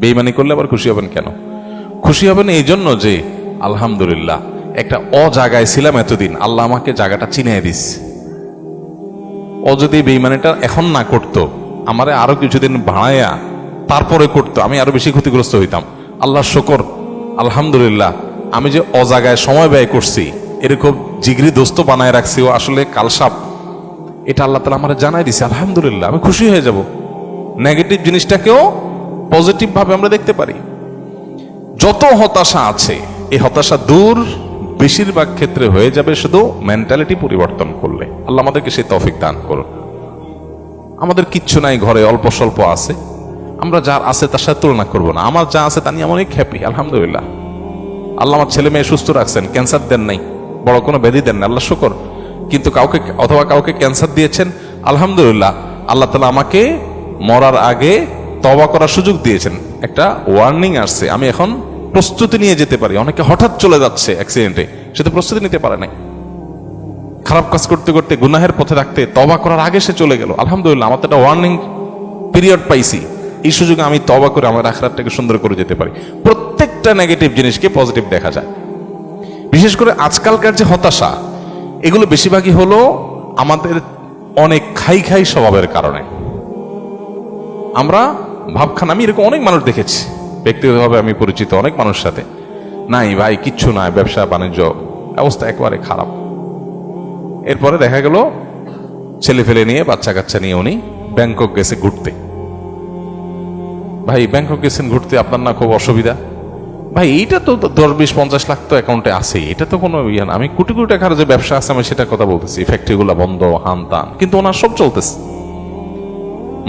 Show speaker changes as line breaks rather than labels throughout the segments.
বেঈমানি করলে আবার খুশি হবেন কেন? খুশি হবেন এই জন্য যে আলহামদুলিল্লাহ একটা জায়গায় ছিলাম এতদিন, আল্লাহ আমাকে জায়গাটা চিনিয়ে দিস। ও যদি বেঈমানিটা এখন না করতো, আমারে আরো কিছুদিন ভাড়াইয়া তারপরে করতো, আমি আরো বেশি ক্ষতিগ্রস্ত হইতাম। আল্লাহ শুকর, আলহামদুলিল্লাহ আমি যে জায়গায় সময় ব্যয় করছি, এরকম জিগরি দোস্ত বানায় রাখছি, ও আসলে কালসাপ, এটা আল্লাহ তাআলা আমার জানাই দিছে। আলহামদুলিল্লাহ, আমি খুশি হয়ে যাব। নেগেটিভ জিনিসটাকেও পজিটিভ ভাবে আমরা দেখতে পারি। যত হতাশা আছে, এই হতাশা দূর বেশিরভাগ ক্ষেত্রে হয়ে যাবে শুধু মেন্টালিটি পরিবর্তন করলে। আল্লাহ আমাদেরকে সেই তৌফিক দান করুন। আমাদের কিচ্ছু নাই, ঘরে অল্প স্বল্প আছে, আমরা যার আছে তার সাথে তুলনা করবো না। আমার যা আছে তা নিয়ে আমি অনেক হ্যাপি, আলহামদুলিল্লাহ। আল্লাহ আমার ছেলে মেয়ে সুস্থ রাখছেন, ক্যান্সার দেন নাই, বড় কোনো ব্যাধি দেন না, আল্লাহ শুকর। কিন্তু কাউকে ক্যান্সার দিয়েছেন, আলহামদুলিল্লাহ আল্লাহ তাআলা আমাকে মরার আগে তওবা করার সুযোগ দিয়েছেন। একটা ওয়ার্নিং আসছে, আমি এখন প্রস্তুতি নিয়ে যেতে পারি। অনেকে হঠাৎ চলে যাচ্ছে অ্যাক্সিডেন্টে, সে তো প্রস্তুতি নিতে পারে নাই। খারাপ কাজ করতে করতে গুনাহের পথে রাখতে তওবা করার আগে সে চলে গেল। আলহামদুলিল্লাহ আমার তো একটা ওয়ার্নিং পিরিয়ড পাইছি, এই সুযোগে আমি তওবা করে আমার আখিরাতটাকে সুন্দর করে যেতে পারি। প্রত্যেকটা নেগেটিভ জিনিসকে পজিটিভ দেখা যায়। বিশেষ করে আজকালকার যে হতাশা, এগুলো বেশিরভাগই হলো আমাদের অনেক খাই স্বভাবের কারণে। আমরা ভাবখান, আমি এরকম অনেক মানুষ দেখেছি, ব্যক্তিগতভাবে আমি পরিচিত অনেক মানুষের সাথে, নাই ভাই কিচ্ছু নাই, ব্যবসা বাণিজ্য অবস্থা একেবারে খারাপ। এরপরে দেখা গেল ছেলে ফেলে নিয়ে, বাচ্চা কাচ্চা নিয়ে উনি ব্যাংকক গেছে ঘুরতে। ভাই ব্যাংকক গেছেন ঘুরতে, আপনার না খুব অসুবিধা? ভাই এইটা তো 10-20-50 লাখ তো অ্যাকাউন্টে আছেই, এটা তো কোনো ইয়ে না। আমি কোটি কোটি টাকার যে ব্যবসা আছে আমি সেটা কথা বলতেছি, ফ্যাক্টরিগুলো বন্ধ, হান তান, কিন্তু ওনার সব চলতেছে।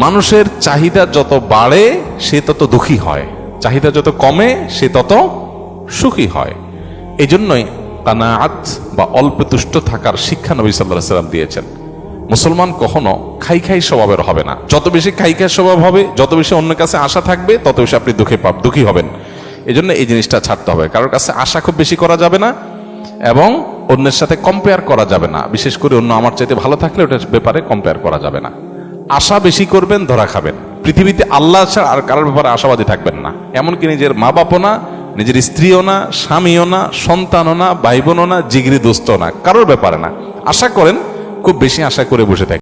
মানুষের চাহিদা যত বাড়ে সে তত দুঃখী হয়, চাহিদা যত কমে সে তত সুখী হয়। এই জন্যই কানাআত বা অল্প তুষ্ট থাকার শিক্ষা নবী সাল্লাল্লাহু আলাইহি ওয়াসাল্লাম দিয়েছেন। মুসলমান কখনো খাই স্বভাবের হবে না। যত বেশি খাই স্বভাব হবে, যত বেশি অন্যের কাছে আশা থাকবে, তত বেশি আপনি দুঃখী হবেন। এই জন্য এই জিনিসটা ছাড়তে হবে। কারোর কাছে আশা খুব বেশি করা যাবে না এবং অন্যের সাথে কম্পেয়ার করা যাবে না। বিশেষ করে অন্য আমার চাইতে ভালো থাকলে ওটার ব্যাপারে কম্পেয়ার করা যাবে না। আশা বেশি করবেন, ধরা খাবেন। পৃথিবীতে আল্লাহ ছাড়া আর কারোর ব্যাপারে আশাবাদী থাকবেন না। এমনকি নিজের মা বাপও না, নিজের স্ত্রীও না, স্বামীও না, সন্তানও না, ভাই বোনও না, জিগরি দোস্তও না, কারোর ব্যাপারে না। আশা করেন, খুব বেশি আশা করে বসে থাকেন।